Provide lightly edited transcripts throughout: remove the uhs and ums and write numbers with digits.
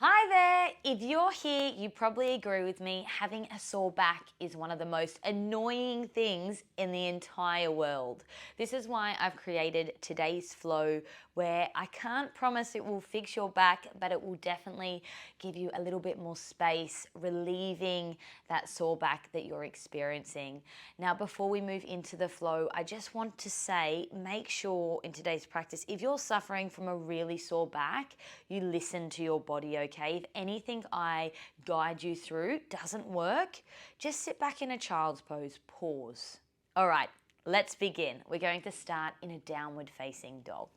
Hi there! If you're here, you probably agree with me, having a sore back is one of the most annoying things in the entire world. This is why I've created today's flow, where I can't promise it will fix your back, but it will definitely give you a little bit more space, relieving that sore back that you're experiencing. Now, before we move into the flow, I just want to say, make sure in today's practice, if you're suffering from a really sore back, you listen to your body, okay? If anything I guide you through doesn't work, just sit back in a child's pose, pause. All right, let's begin. We're going to start in a downward facing dog.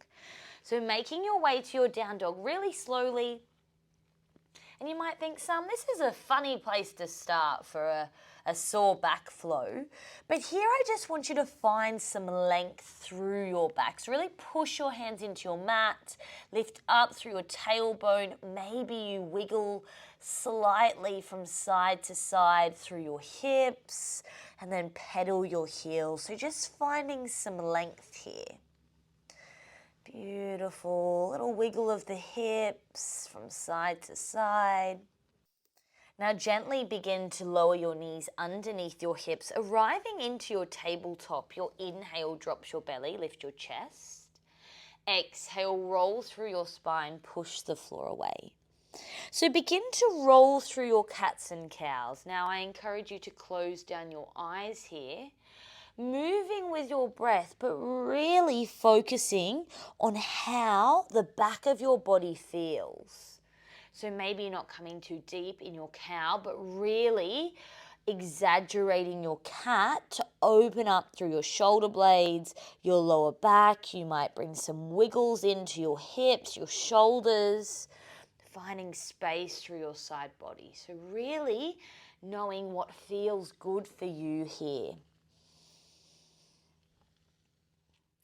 So making your way to your down dog really slowly. And you might think, Sam, this is a funny place to start for a sore back flow. But here I just want you to find some length through your back. So really push your hands into your mat, lift up through your tailbone. Maybe you wiggle slightly from side to side through your hips and then pedal your heels. So just finding some length here. Beautiful. Little wiggle of the hips from side to side. Now gently begin to lower your knees underneath your hips, arriving into your tabletop. Your inhale drops your belly, lift your chest. Exhale, roll through your spine, push the floor away. So begin to roll through your cats and cows. Now I encourage you to close down your eyes here, moving with your breath, but really focusing on how the back of your body feels. So maybe you're not coming too deep in your cow, but really exaggerating your cat to open up through your shoulder blades, your lower back. You might bring some wiggles into your hips, your shoulders, finding space through your side body. So really knowing what feels good for you here.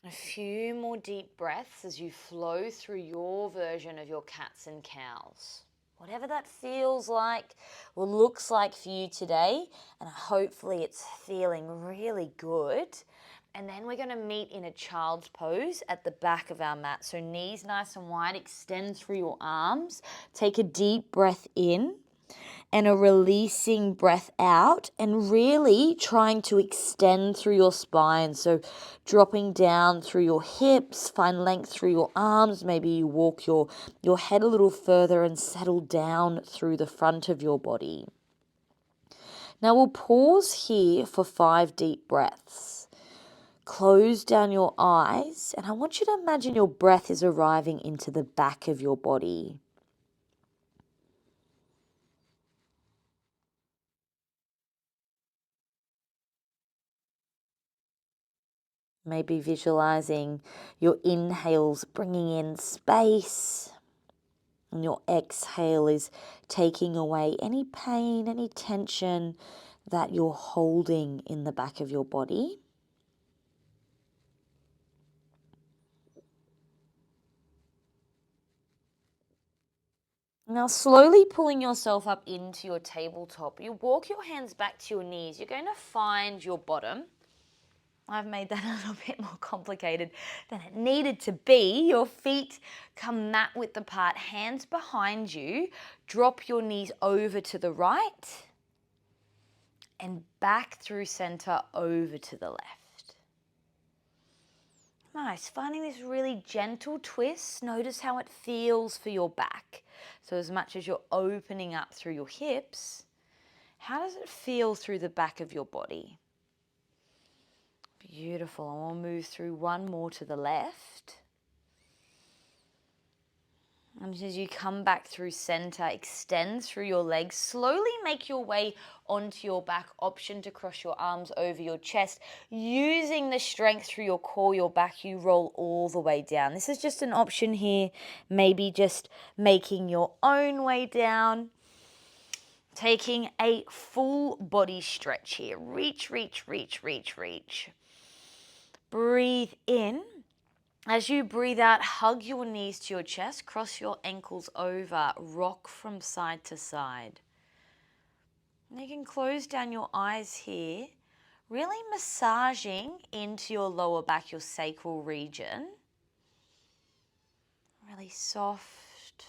A few more deep breaths as you flow through your version of your cats and cows. Whatever that feels like or looks like for you today, and hopefully it's feeling really good. And then we're going to meet in a child's pose at the back of our mat. So knees nice and wide, extend through your arms. Take a deep breath in and a releasing breath out, and really trying to extend through your spine. So dropping down through your hips, find length through your arms. Maybe you walk your head a little further and settle down through the front of your body. Now we'll pause here for 5 deep breaths. Close down your eyes, and I want you to imagine your breath is arriving into the back of your body. Maybe visualizing your inhales bringing in space, and your exhale is taking away any pain, any tension that you're holding in the back of your body. Now slowly pulling yourself up into your tabletop, you walk your hands back to your knees. You're going to find your bottom. I've made that a little bit more complicated than it needed to be. Your feet come mat width apart, hands behind you. Drop your knees over to the right and back through center over to the left. Nice, finding this really gentle twist. Notice how it feels for your back. So as much as you're opening up through your hips, how does it feel through the back of your body? Beautiful. And we'll move through one more to the left. And as you come back through center, extend through your legs. Slowly make your way onto your back. Option to cross your arms over your chest. Using the strength through your core, your back, you roll all the way down. This is just an option here. Maybe just making your own way down. Taking a full body stretch here. Reach, reach, reach, reach, reach. Breathe in. As you breathe out, hug your knees to your chest, cross your ankles over, rock from side to side. And you can close down your eyes here, really massaging into your lower back, your sacral region. Really soft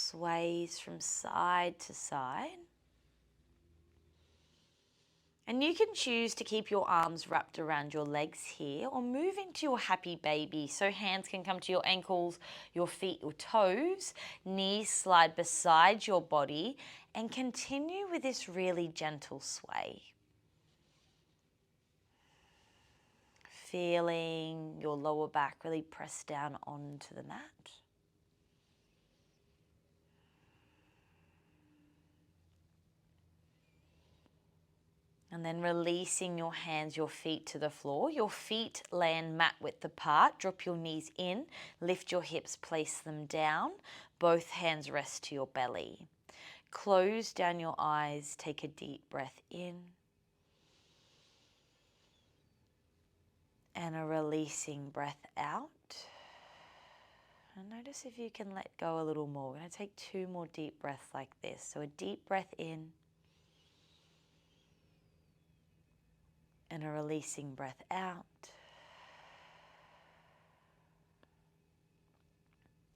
sways from side to side. And you can choose to keep your arms wrapped around your legs here or move into your happy baby. So hands can come to your ankles, your feet, your toes, knees slide beside your body, and continue with this really gentle sway. Feeling your lower back really press down onto the mat. And then releasing your hands, your feet to the floor. Your feet land mat width apart. Drop your knees in, lift your hips, place them down. Both hands rest to your belly. Close down your eyes, take a deep breath in. And a releasing breath out. And notice if you can let go a little more. We're going to take 2 more deep breaths like this. So a deep breath in. And a releasing breath out.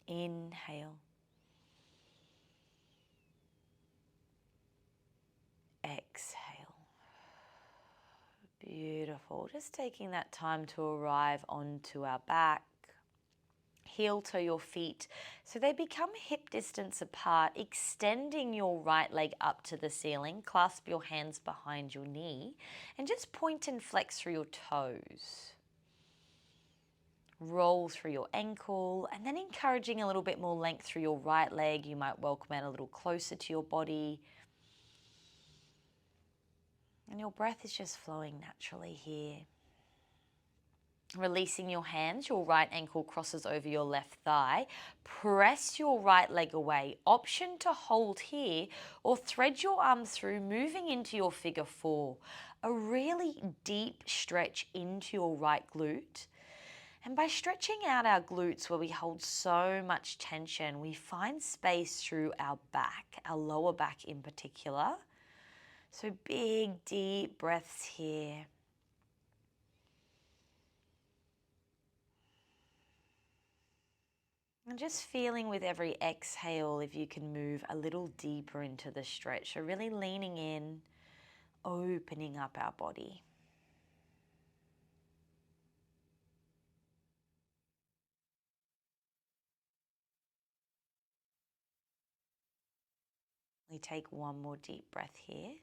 Inhale. Exhale. Beautiful. Just taking that time to arrive onto our back. Heel toe your feet so they become hip distance apart, extending your right leg up to the ceiling. Clasp your hands behind your knee and just point and flex through your toes. Roll through your ankle and then encouraging a little bit more length through your right leg. You might welcome it a little closer to your body. And your breath is just flowing naturally here. Releasing your hands, your right ankle crosses over your left thigh. Press your right leg away. Option to hold here or thread your arms through, moving into your figure 4. A really deep stretch into your right glute. And by stretching out our glutes where we hold so much tension, we find space through our back, our lower back in particular. So big, deep breaths here. And just feeling with every exhale if you can move a little deeper into the stretch. So really leaning in, opening up our body. We take 1 more deep breath here.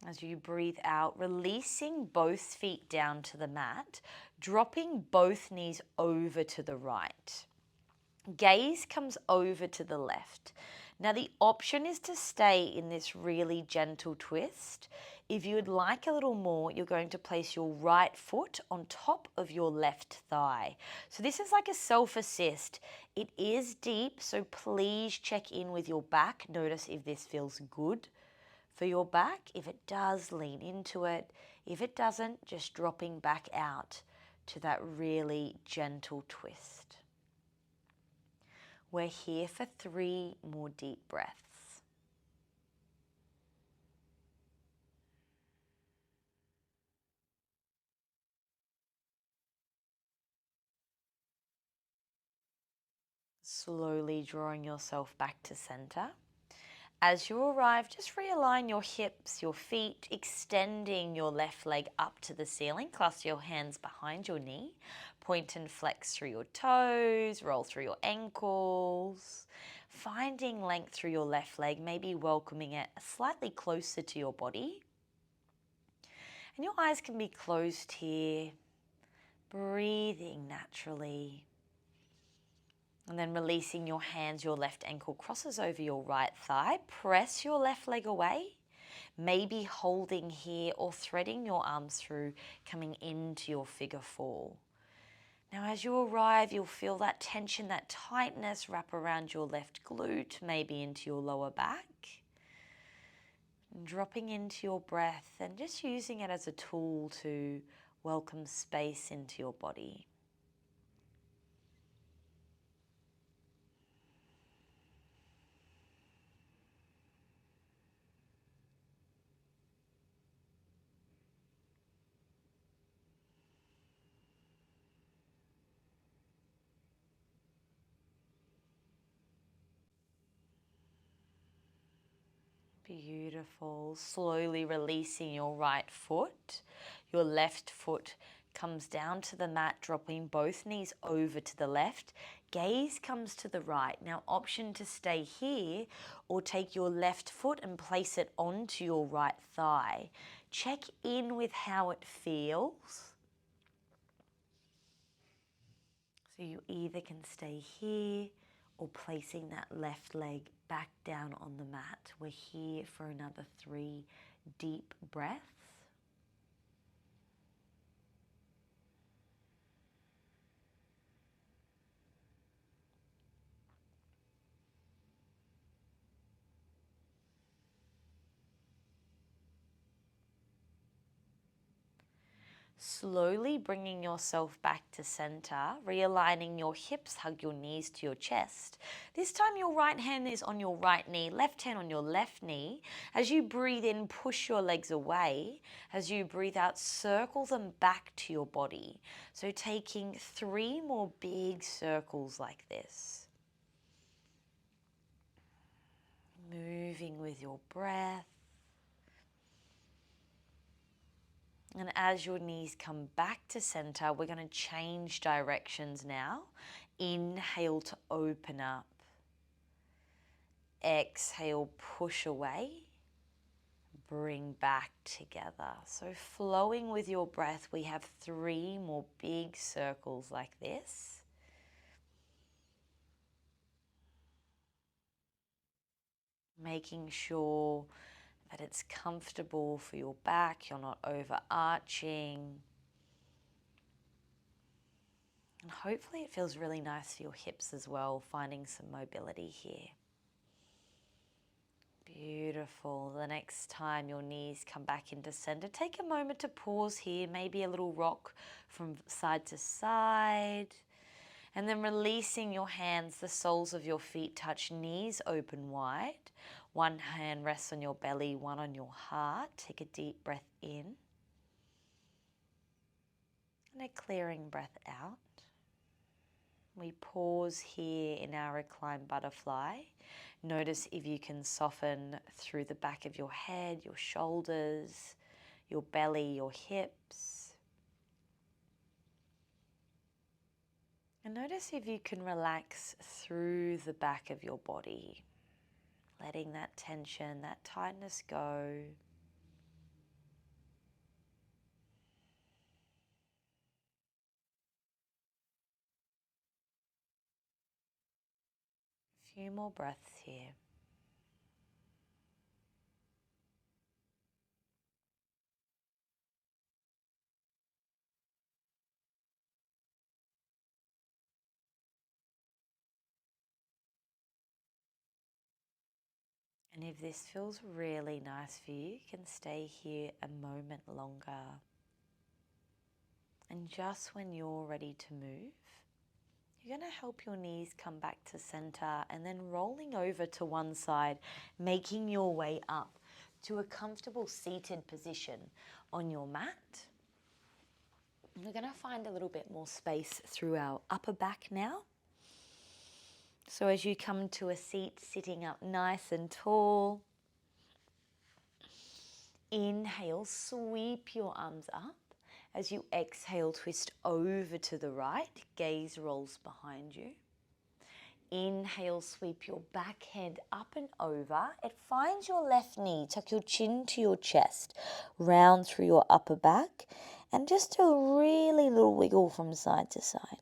As you breathe out, releasing both feet down to the mat, dropping both knees over to the right. Gaze comes over to the left. Now the option is to stay in this really gentle twist. If you would like a little more, you're going to place your right foot on top of your left thigh. So this is like a self-assist. It is deep, so please check in with your back. Notice if this feels good for your back. If it does, lean into it. If it doesn't, just dropping back out to that really gentle twist. We're here for 3 more deep breaths. Slowly drawing yourself back to center. As you arrive, just realign your hips, your feet, extending your left leg up to the ceiling. Clasp your hands behind your knee. Point and flex through your toes, roll through your ankles. Finding length through your left leg, maybe welcoming it slightly closer to your body. And your eyes can be closed here. Breathing naturally. And then releasing your hands, your left ankle crosses over your right thigh. Press your left leg away, maybe holding here or threading your arms through, coming into your figure 4. Now as you arrive, you'll feel that tension, that tightness wrap around your left glute, maybe into your lower back. And dropping into your breath and just using it as a tool to welcome space into your body. Beautiful. Slowly releasing your right foot. Your left foot comes down to the mat, dropping both knees over to the left. Gaze comes to the right. Now, option to stay here or take your left foot and place it onto your right thigh. Check in with how it feels. So you either can stay here or placing that left leg back down on the mat. We're here for another 3 deep breaths. Slowly bringing yourself back to center, realigning your hips, hug your knees to your chest. This time your right hand is on your right knee, left hand on your left knee. As you breathe in, push your legs away. As you breathe out, circle them back to your body. So taking 3 more big circles like this. Moving with your breath. And as your knees come back to center, we're going to change directions now. Inhale to open up. Exhale, push away. Bring back together. So flowing with your breath, we have 3 more big circles like this. Making sure that it's comfortable for your back, you're not overarching. And hopefully it feels really nice for your hips as well, finding some mobility here. Beautiful. The next time your knees come back into center, take a moment to pause here, maybe a little rock from side to side. And then releasing your hands, the soles of your feet touch, knees open wide. One hand rests on your belly, one on your heart. Take a deep breath in. And a clearing breath out. We pause here in our reclined butterfly. Notice if you can soften through the back of your head, your shoulders, your belly, your hips. And notice if you can relax through the back of your body, letting that tension, that tightness go. A few more breaths here. And if this feels really nice for you, you can stay here a moment longer. And just when you're ready to move, you're going to help your knees come back to center and then rolling over to one side, making your way up to a comfortable seated position on your mat. We're going to find a little bit more space through our upper back now. So as you come to a seat, sitting up nice and tall, inhale, sweep your arms up. As you exhale, twist over to the right, gaze rolls behind you. Inhale, sweep your back head up and over. It finds your left knee, tuck your chin to your chest, round through your upper back, and just a really little wiggle from side to side.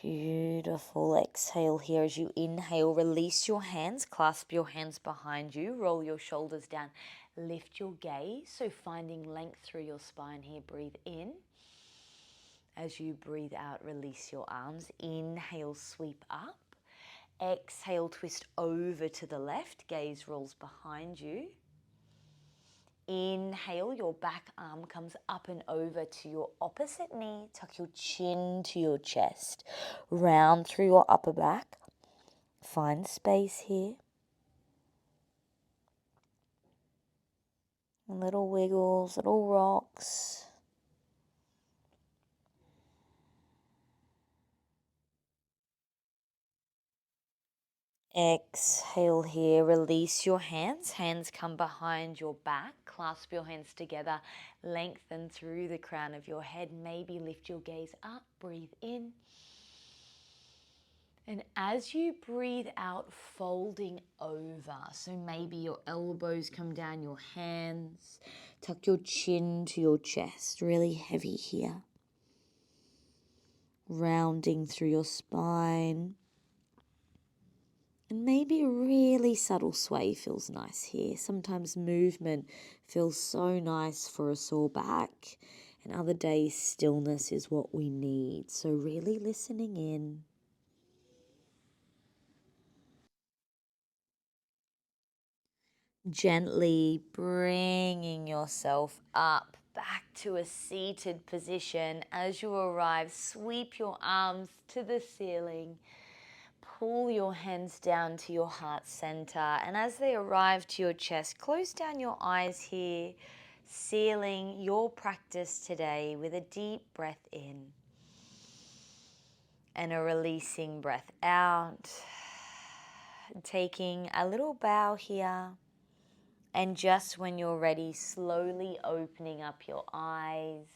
Beautiful. Exhale here as you inhale. Release your hands, clasp your hands behind you, roll your shoulders down, lift your gaze. So finding length through your spine here. Breathe in. As you breathe out, release your arms. Inhale, sweep up. Exhale, twist over to the left. Gaze rolls behind you. Inhale, your back arm comes up and over to your opposite knee. Tuck your chin to your chest. Round through your upper back. Find space here. Little wiggles, little rocks. Exhale here, release your hands. Hands come behind your back. Clasp your hands together. Lengthen through the crown of your head. Maybe lift your gaze up. Breathe in. And as you breathe out, folding over. So maybe your elbows come down your hands. Tuck your chin to your chest. Really heavy here. Rounding through your spine. And maybe a really subtle sway feels nice here. Sometimes movement feels so nice for a sore back, and other days stillness is what we need. So really listening in. Gently bringing yourself up back to a seated position. As you arrive, sweep your arms to the ceiling. Pull your hands down to your heart center, and as they arrive to your chest, close down your eyes here, sealing your practice today with a deep breath in and a releasing breath out. Taking a little bow here, and just when you're ready, slowly opening up your eyes.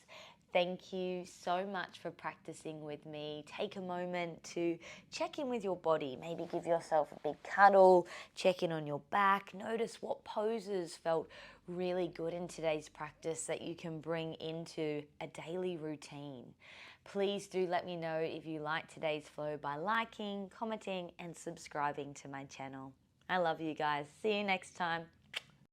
Thank you so much for practicing with me. Take a moment to check in with your body. Maybe give yourself a big cuddle, check in on your back. Notice what poses felt really good in today's practice that you can bring into a daily routine. Please do let me know if you like today's flow by liking, commenting, and subscribing to my channel. I love you guys. See you next time.